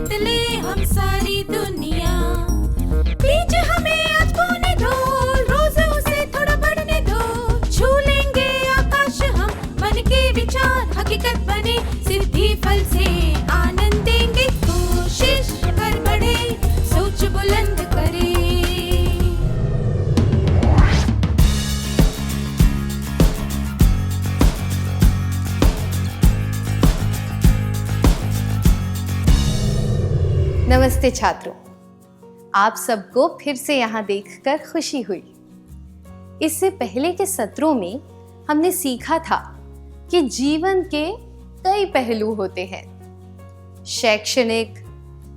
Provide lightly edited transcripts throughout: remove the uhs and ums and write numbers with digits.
जीत ले हम सारी दुनिया। बीच हमें आज बोने दो, रोज उसे थोड़ा बढ़ने दो। छू लेंगे आकाश हम, मन के विचार हकीकत बने। सिद्धि फल से आनंद देंगे, कोशिश कर बढ़े, सोच बुलंद करे। नमस्ते छात्रों, आप सबको फिर से यहाँ देखकर खुशी हुई। इससे पहले के सत्रों में हमने सीखा था कि जीवन के कई पहलू होते हैं। शैक्षणिक,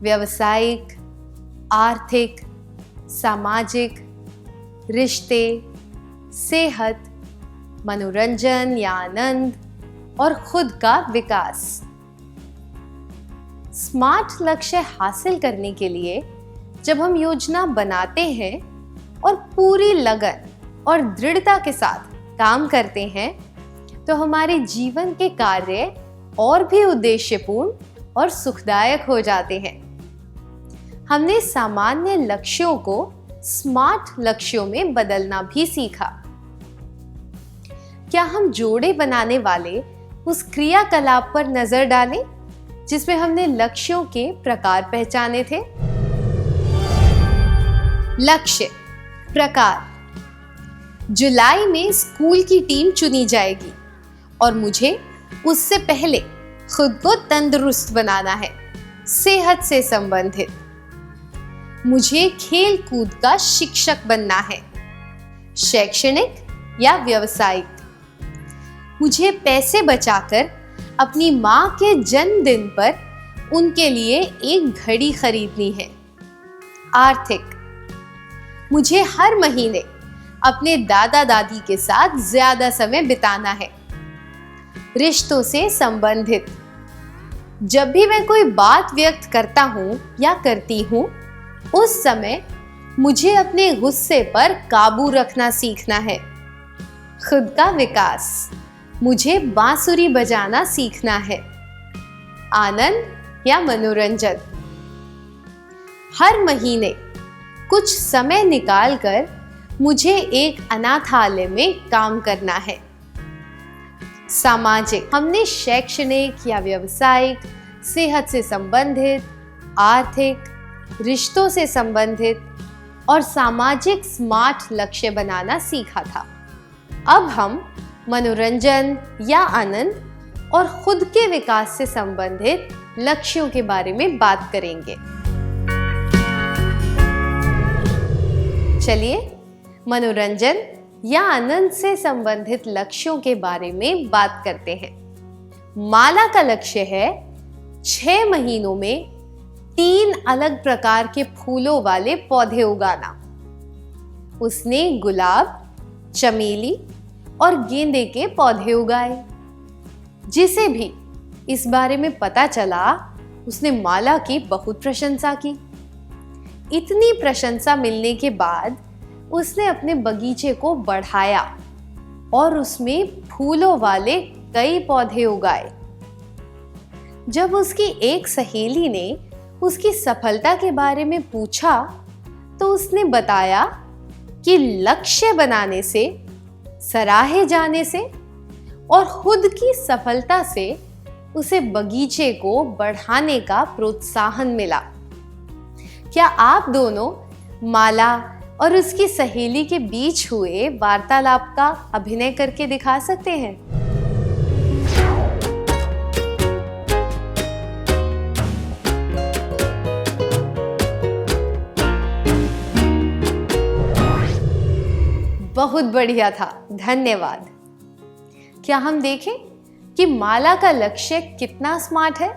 व्यावसायिक, आर्थिक, सामाजिक, रिश्ते, सेहत, मनोरंजन या आनंद और खुद का विकास। स्मार्ट लक्ष्य हासिल करने के लिए जब हम योजना बनाते हैं और पूरी लगन और दृढ़ता के साथ काम करते हैं, तो हमारे जीवन के कार्य और भी उद्देश्यपूर्ण और सुखदायक हो जाते हैं। हमने सामान्य लक्ष्यों को स्मार्ट लक्ष्यों में बदलना भी सीखा। क्या हम जोड़े बनाने वाले उस क्रियाकलाप पर नजर डालें जिसमें हमने लक्ष्यों के प्रकार पहचाने थे? लक्ष्य प्रकार। जुलाई में स्कूल की टीम चुनी जाएगी और मुझे उससे पहले खुद को तंदुरुस्त बनाना है, सेहत से संबंधित। मुझे खेल कूद का शिक्षक बनना है, शैक्षणिक या व्यावसायिक। मुझे पैसे बचाकर अपनी माँ के जन्मदिन पर उनके लिए एक घड़ी खरीदनी है, आर्थिक। मुझे हर महीने अपने दादा दादी के साथ ज्यादा समय बिताना है, रिश्तों से संबंधित। जब भी मैं कोई बात व्यक्त करता हूँ या करती हूँ, उस समय मुझे अपने गुस्से पर काबू रखना सीखना है, खुद का विकास। मुझे बांसुरी बजाना सीखना है, आनंद या मनोरंजन। हर महीने कुछ समय निकालकर मुझे एक अनाथालय में काम करना है, सामाजिक। हमने शैक्षणिक या व्यावसायिक, सेहत से संबंधित, आर्थिक, रिश्तों से संबंधित और सामाजिक स्मार्ट लक्ष्य बनाना सीखा था। अब हम मनोरंजन या आनंद और खुद के विकास से संबंधित लक्ष्यों के बारे में बात करेंगे। चलिए मनोरंजन या आनंद से संबंधित लक्ष्यों के बारे में बात करते हैं। माला का लक्ष्य है 6 महीनों में 3 अलग प्रकार के फूलों वाले पौधे उगाना। उसने गुलाब, चमेली और गेंदे के पौधे उगाए। जिसे भी इस बारे में पता चला, उसने माला की बहुत प्रशंसा की। इतनी प्रशंसा मिलने के बाद उसने अपने बगीचे को बढ़ाया और उसमें फूलों वाले कई पौधे उगाए। जब उसकी एक सहेली ने उसकी सफलता के बारे में पूछा, तो उसने बताया कि लक्ष्य बनाने से, सराहे जाने से और खुद की सफलता से उसे बगीचे को बढ़ाने का प्रोत्साहन मिला। क्या आप दोनों माला और उसकी सहेली के बीच हुए वार्तालाप का अभिनय करके दिखा सकते हैं? बहुत बढ़िया था, धन्यवाद। क्या हम देखें कि माला का लक्ष्य कितना स्मार्ट है?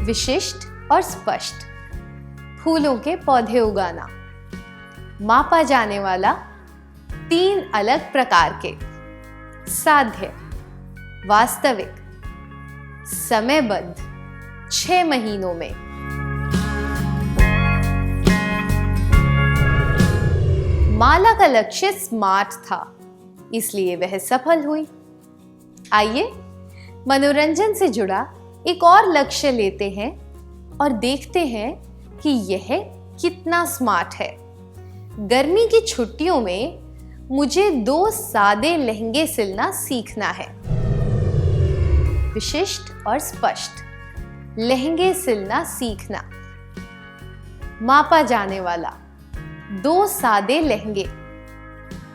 विशिष्ट और स्पष्ट, फूलों के पौधे उगाना, मापा जाने वाला 3 अलग प्रकार के, साध्य, वास्तविक, समयबद्ध 6 महीनों में। माला का लक्ष्य स्मार्ट था, इसलिए वह सफल हुई। आइए मनोरंजन से जुड़ा एक और लक्ष्य लेते हैं और देखते हैं कि यह कितना स्मार्ट है। गर्मी की छुट्टियों में मुझे 2 सादे लहंगे सिलना सीखना है। विशिष्ट और स्पष्ट लहंगे सिलना सीखना। मापा जाने वाला 2 सादे लहंगे।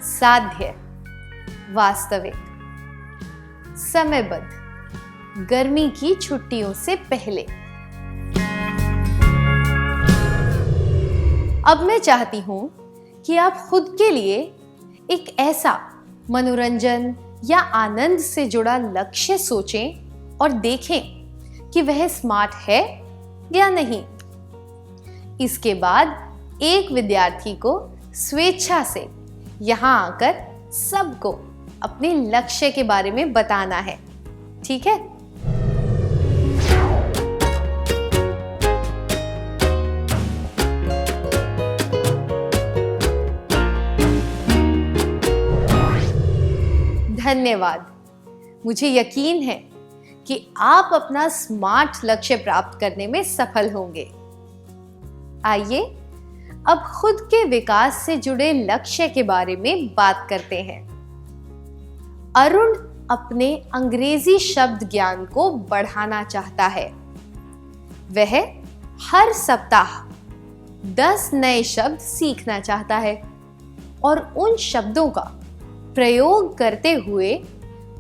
साध्य वास्तविक। समयबद्ध गर्मी की छुट्टियों से पहले। अब मैं चाहती हूं कि आप खुद के लिए एक ऐसा मनोरंजन या आनंद से जुड़ा लक्ष्य सोचें और देखें कि वह स्मार्ट है या नहीं। इसके बाद एक विद्यार्थी को स्वेच्छा से यहाँ आकर सबको अपने लक्ष्य के बारे में बताना है, ठीक है? धन्यवाद। मुझे यकीन है कि आप अपना स्मार्ट लक्ष्य प्राप्त करने में सफल होंगे। आइए अब खुद के विकास से जुड़े लक्ष्य के बारे में बात करते हैं। अरुण अपने अंग्रेजी शब्द ज्ञान को बढ़ाना चाहता है। वह हर सप्ताह 10 नए शब्द सीखना चाहता है और उन शब्दों का प्रयोग करते हुए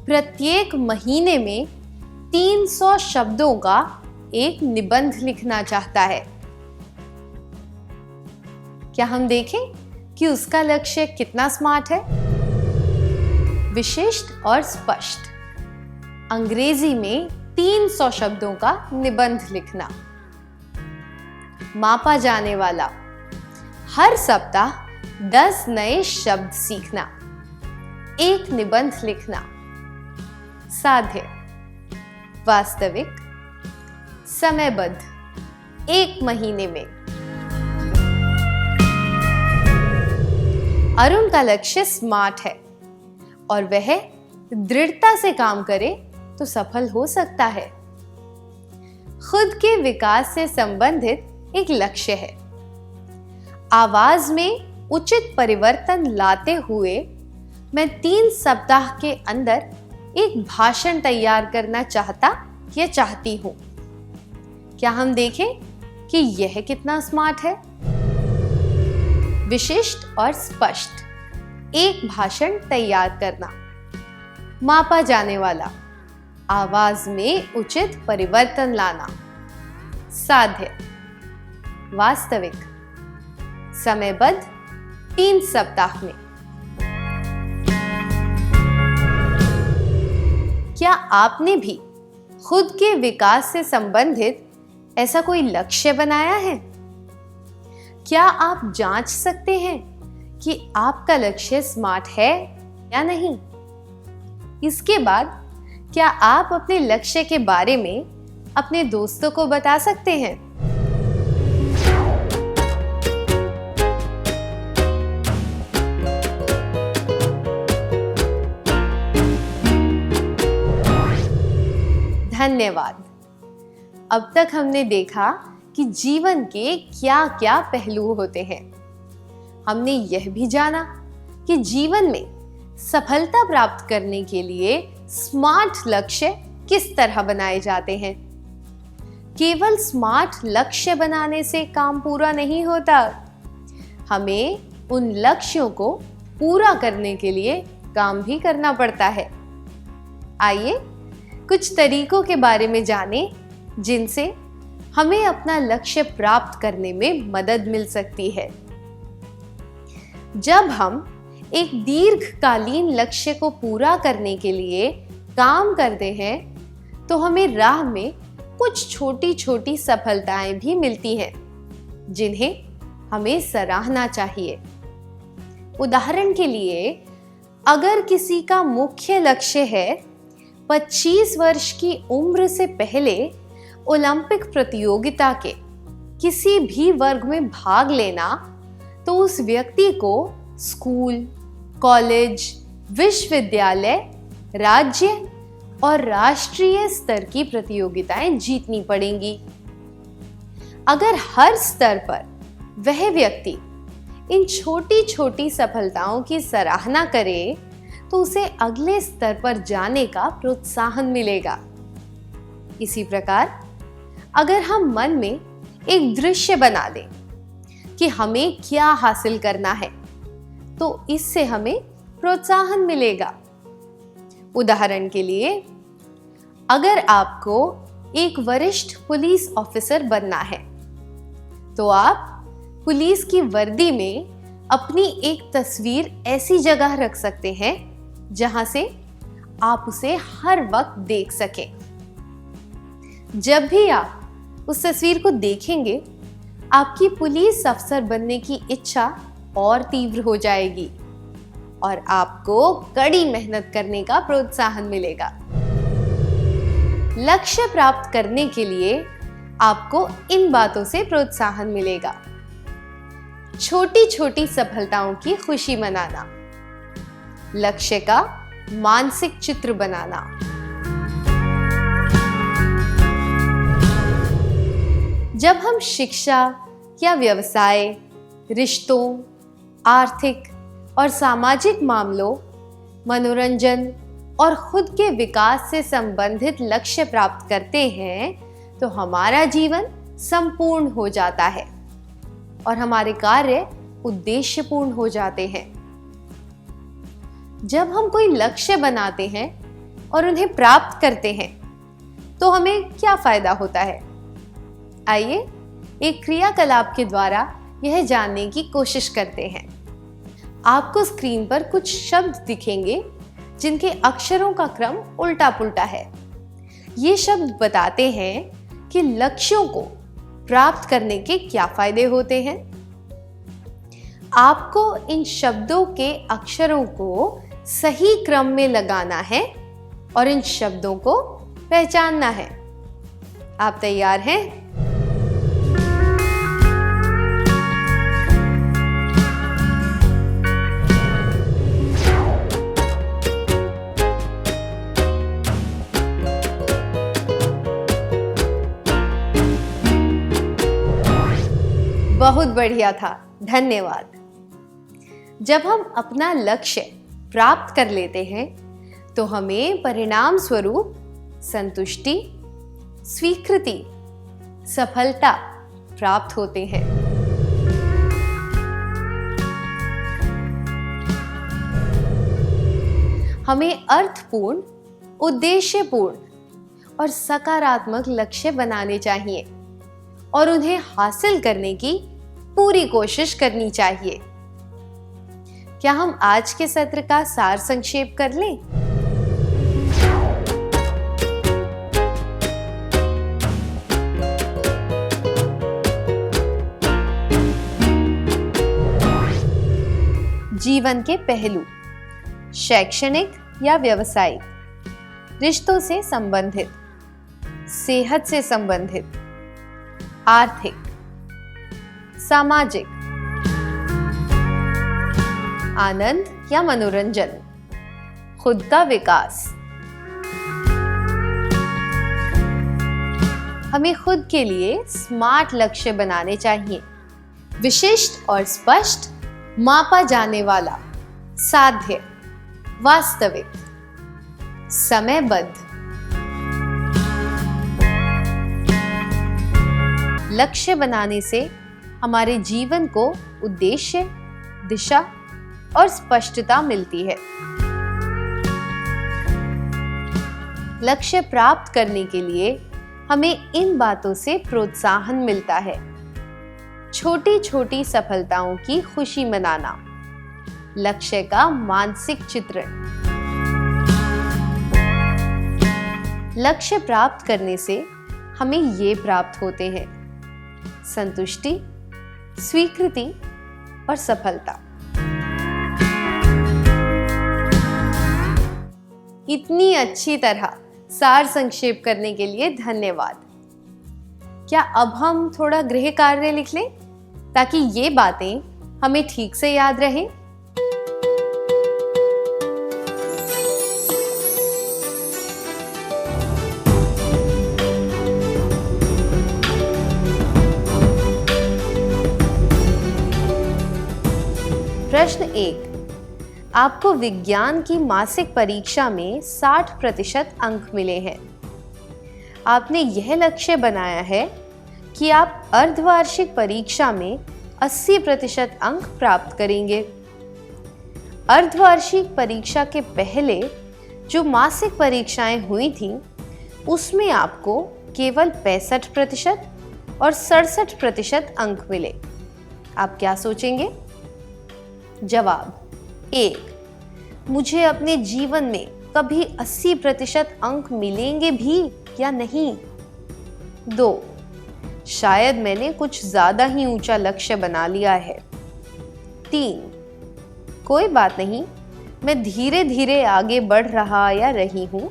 प्रत्येक महीने में 300 शब्दों का एक निबंध लिखना चाहता है। क्या हम देखें कि उसका लक्ष्य कितना स्मार्ट है? विशिष्ट और स्पष्ट अंग्रेजी में 300 शब्दों का निबंध लिखना। मापा जाने वाला हर सप्ताह 10 नए शब्द सीखना, एक निबंध लिखना। साध्य वास्तविक समयबद्ध 1 महीने में। अरुण का लक्ष्य स्मार्ट है और वह दृढ़ता से काम करे तो सफल हो सकता है। खुद के विकास से संबंधित एक लक्ष्य है। आवाज में उचित परिवर्तन लाते हुए मैं 3 सप्ताह के अंदर एक भाषण तैयार करना चाहता या चाहती हूं। क्या हम देखें कि यह कितना स्मार्ट है? विशिष्ट और स्पष्ट एक भाषण तैयार करना। मापा जाने वाला आवाज में उचित परिवर्तन लाना। साध्य वास्तविक समयबद्ध 3 सप्ताह में। क्या आपने भी खुद के विकास से संबंधित ऐसा कोई लक्ष्य बनाया है? क्या आप जांच सकते हैं कि आपका लक्ष्य स्मार्ट है या नहीं? इसके बाद क्या आप अपने लक्ष्य के बारे में अपने दोस्तों को बता सकते हैं? धन्यवाद। अब तक हमने देखा कि जीवन के क्या क्या पहलू होते हैं। हमने यह भी जाना कि जीवन में सफलता प्राप्त करने के लिए स्मार्ट लक्ष्य किस तरह बनाए जाते हैं। केवल स्मार्ट लक्ष्य बनाने से काम पूरा नहीं होता। हमें उन लक्ष्यों को पूरा करने के लिए काम भी करना पड़ता है। आइए कुछ तरीकों के बारे में जानें जिनसे हमें अपना लक्ष्य प्राप्त करने में मदद मिल सकती है। जब हम एक दीर्घकालीन लक्ष्य को पूरा करने के लिए काम करते हैं तो हमें राह में कुछ छोटी छोटी सफलताएं भी मिलती हैं जिन्हें हमें सराहना चाहिए। उदाहरण के लिए, अगर किसी का मुख्य लक्ष्य है 25 वर्ष की उम्र से पहले ओलंपिक प्रतियोगिता के किसी भी वर्ग में भाग लेना, तो उस व्यक्ति को स्कूल, कॉलेज, विश्वविद्यालय, राज्य और राष्ट्रीय स्तर की प्रतियोगिताएं जीतनी पड़ेंगी। अगर हर स्तर पर वह व्यक्ति इन छोटी छोटी सफलताओं की सराहना करे तो उसे अगले स्तर पर जाने का प्रोत्साहन मिलेगा। इसी प्रकार अगर हम मन में एक दृश्य बना दें कि हमें क्या हासिल करना है तो इससे हमें प्रोत्साहन मिलेगा। उदाहरण के लिए, अगर आपको एक वरिष्ठ पुलिस ऑफिसर बनना है तो आप पुलिस की वर्दी में अपनी एक तस्वीर ऐसी जगह रख सकते हैं जहां से आप उसे हर वक्त देख सकें। जब भी आप उस तस्वीर को देखेंगे, आपकी पुलिस अफसर बनने की इच्छा और तीव्र हो जाएगी और आपको कड़ी मेहनत करने का प्रोत्साहन मिलेगा। लक्ष्य प्राप्त करने के लिए आपको इन बातों से प्रोत्साहन मिलेगा। छोटी छोटी सफलताओं की खुशी मनाना, लक्ष्य का मानसिक चित्र बनाना, जब हम शिक्षा या व्यवसाय, रिश्तों, आर्थिक और सामाजिक मामलों, मनोरंजन और खुद के विकास से संबंधित लक्ष्य प्राप्त करते हैं तो हमारा जीवन संपूर्ण हो जाता है और हमारे कार्य उद्देश्यपूर्ण हो जाते हैं। जब हम कोई लक्ष्य बनाते हैं और उन्हें प्राप्त करते हैं तो हमें क्या फायदा होता है? आइए एक क्रियाकलाप के द्वारा यह जानने की कोशिश करते हैं। आपको स्क्रीन पर कुछ शब्द दिखेंगे जिनके अक्षरों का क्रम उल्टा पुल्टा है। ये शब्द बताते हैं कि लक्ष्यों को प्राप्त करने के क्या फायदे होते हैं। आपको इन शब्दों के अक्षरों को सही क्रम में लगाना है और इन शब्दों को पहचानना है। आप तैयार हैं? बहुत बढ़िया था, धन्यवाद। जब हम अपना लक्ष्य प्राप्त कर लेते हैं तो हमें परिणाम स्वरूप संतुष्टि, स्वीकृति, सफलता प्राप्त होते हैं। हमें अर्थपूर्ण, उद्देश्यपूर्ण और सकारात्मक लक्ष्य बनाने चाहिए और उन्हें हासिल करने की पूरी कोशिश करनी चाहिए। क्या हम आज के सत्र का सार संक्षेप कर लें? जीवन के पहलू, शैक्षणिक या व्यावसायिक, रिश्तों से संबंधित, सेहत से संबंधित, आर्थिक, सामाजिक, आनंद या मनोरंजन, खुद का विकास। हमें खुद के लिए स्मार्ट लक्ष्य बनाने चाहिए, विशिष्ट और स्पष्ट, मापा जाने वाला, साध्य, वास्तविक, समयबद्ध। लक्ष्य बनाने से हमारे जीवन को उद्देश्य, दिशा और स्पष्टता मिलती है। लक्ष्य प्राप्त करने के लिए हमें इन बातों से प्रोत्साहन मिलता है। छोटी छोटी सफलताओं की खुशी मनाना, लक्ष्य का मानसिक चित्रण। लक्ष्य प्राप्त करने से हमें ये प्राप्त होते हैं: संतुष्टि, स्वीकृति और सफलता। इतनी अच्छी तरह सार संक्षेप करने के लिए धन्यवाद। क्या अब हम थोड़ा गृह कार्य लिख लें ताकि ये बातें हमें ठीक से याद रहें? प्रश्न 1, आपको विज्ञान की मासिक परीक्षा में 60% अंक मिले हैं। आपने यह लक्ष्य बनाया है कि आप अर्धवार्षिक परीक्षा में 80% अंक प्राप्त करेंगे। अर्धवार्षिक परीक्षा के पहले जो मासिक परीक्षाएं हुई थीं, उसमें आपको केवल 65% और 67% अंक मिले। आप क्या सोचेंगे? जवाब: 1, मुझे अपने जीवन में कभी 80% अंक मिलेंगे भी या नहीं। 2, शायद मैंने कुछ ज्यादा ही ऊंचा लक्ष्य बना लिया है। 3, कोई बात नहीं, मैं धीरे धीरे आगे बढ़ रहा या रही हूं,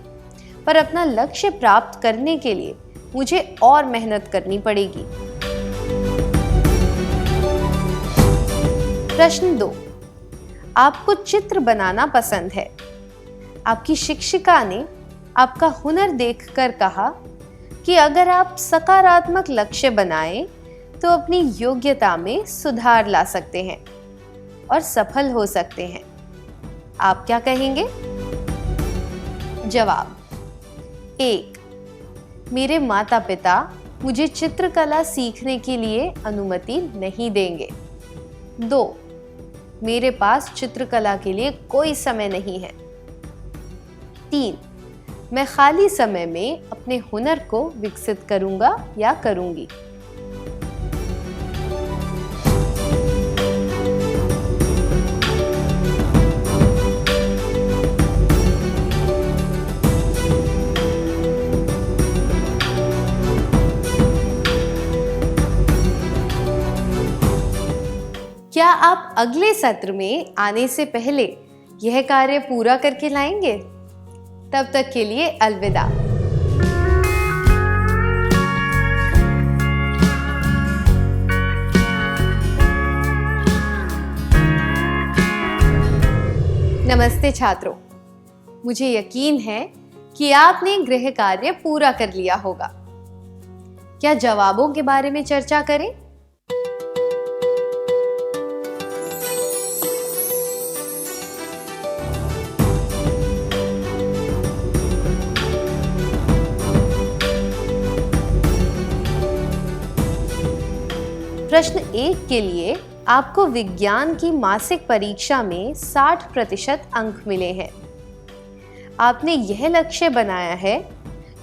पर अपना लक्ष्य प्राप्त करने के लिए मुझे और मेहनत करनी पड़ेगी। प्रश्न 2, आपको चित्र बनाना पसंद है। आपकी शिक्षिका ने आपका हुनर देखकर कहा कि अगर आप सकारात्मक लक्ष्य बनाएं तो अपनी योग्यता में सुधार ला सकते हैं और सफल हो सकते हैं। आप क्या कहेंगे? जवाब: 1, मेरे माता पिता मुझे चित्रकला सीखने के लिए अनुमति नहीं देंगे। 2, मेरे पास चित्रकला के लिए कोई समय नहीं है। 3, मैं खाली समय में अपने हुनर को विकसित करूंगा या करूंगी। क्या आप अगले सत्र में आने से पहले यह कार्य पूरा करके लाएंगे? तब तक के लिए अलविदा। नमस्ते छात्रों, मुझे यकीन है कि आपने गृह कार्य पूरा कर लिया होगा। क्या जवाबों के बारे में चर्चा करें? प्रश्न 1 के लिए आपको विज्ञान की मासिक परीक्षा में 60% अंक मिले हैं। आपने यह लक्ष्य बनाया है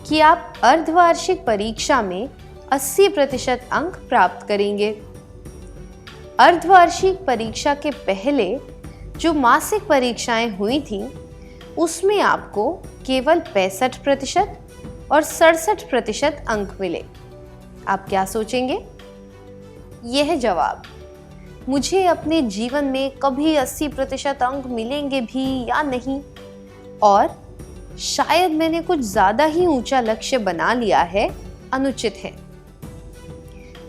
कि आप अर्धवार्षिक परीक्षा में 80% अंक प्राप्त करेंगे। अर्धवार्षिक परीक्षा के पहले जो मासिक परीक्षाएं हुई थीं, उसमें आपको केवल 65% और 67% अंक मिले। आप क्या सोचेंगे? यह जवाब: मुझे अपने जीवन में कभी 80% अंक मिलेंगे भी या नहीं, और शायद मैंने कुछ ज्यादा ही ऊंचा लक्ष्य बना लिया है, अनुचित है,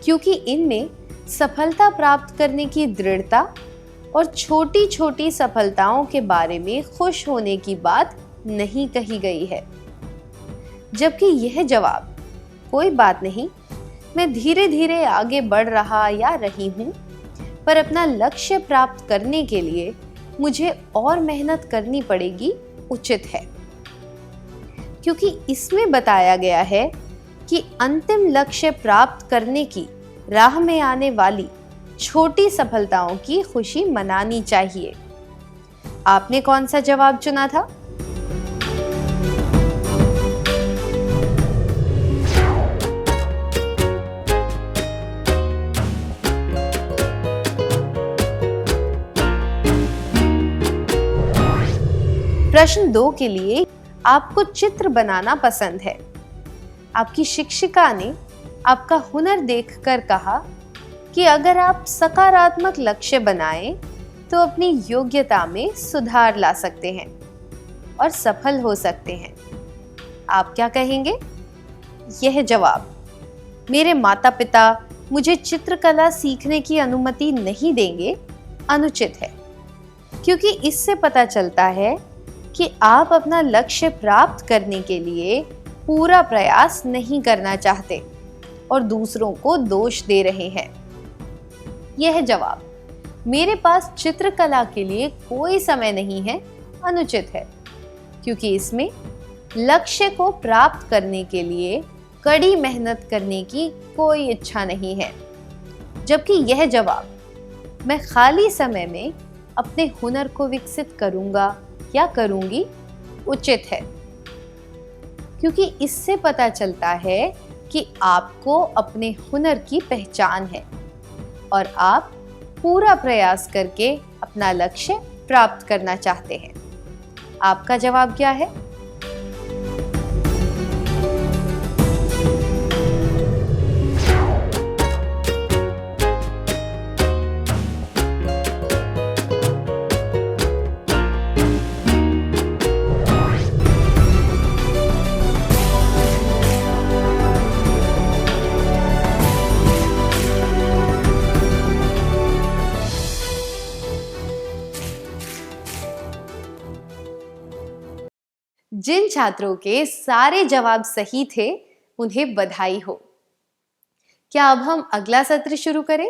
क्योंकि इनमें सफलता प्राप्त करने की दृढ़ता और छोटी छोटी सफलताओं के बारे में खुश होने की बात नहीं कही गई है। जबकि यह जवाब, कोई बात नहीं, मैं धीरे धीरे आगे बढ़ रहा या रही हूं, पर अपना लक्ष्य प्राप्त करने के लिए मुझे और मेहनत करनी पड़ेगी, उचित है, क्योंकि इसमें बताया गया है कि अंतिम लक्ष्य प्राप्त करने की राह में आने वाली छोटी सफलताओं की खुशी मनानी चाहिए। आपने कौन सा जवाब चुना था? प्रश्न 2 के लिए आपको चित्र बनाना पसंद है। आपकी शिक्षिका ने आपका हुनर देखकर कहा कि अगर आप सकारात्मक लक्ष्य बनाएं तो अपनी योग्यता में सुधार ला सकते हैं और सफल हो सकते हैं। आप क्या कहेंगे? यह जवाब: मेरे माता पिता मुझे चित्रकला सीखने की अनुमति नहीं देंगे, अनुचित है, क्योंकि इससे पता चलता है कि आप अपना लक्ष्य प्राप्त करने के लिए पूरा प्रयास नहीं करना चाहते और दूसरों को दोष दे रहे हैं। यह जवाब: मेरे पास चित्रकला के लिए कोई समय नहीं है अनुचित है, क्योंकि इसमें लक्ष्य को प्राप्त करने के लिए कड़ी मेहनत करने की कोई इच्छा नहीं है। जबकि यह जवाब मैं खाली समय में अपने हुनर को विकसित करूंगा या करूंगी उचित है, क्योंकि इससे पता चलता है कि आपको अपने हुनर की पहचान है और आप पूरा प्रयास करके अपना लक्ष्य प्राप्त करना चाहते हैं। आपका जवाब क्या है? जिन छात्रों के सारे जवाब सही थे उन्हें बधाई हो। क्या अब हम अगला सत्र शुरू करें?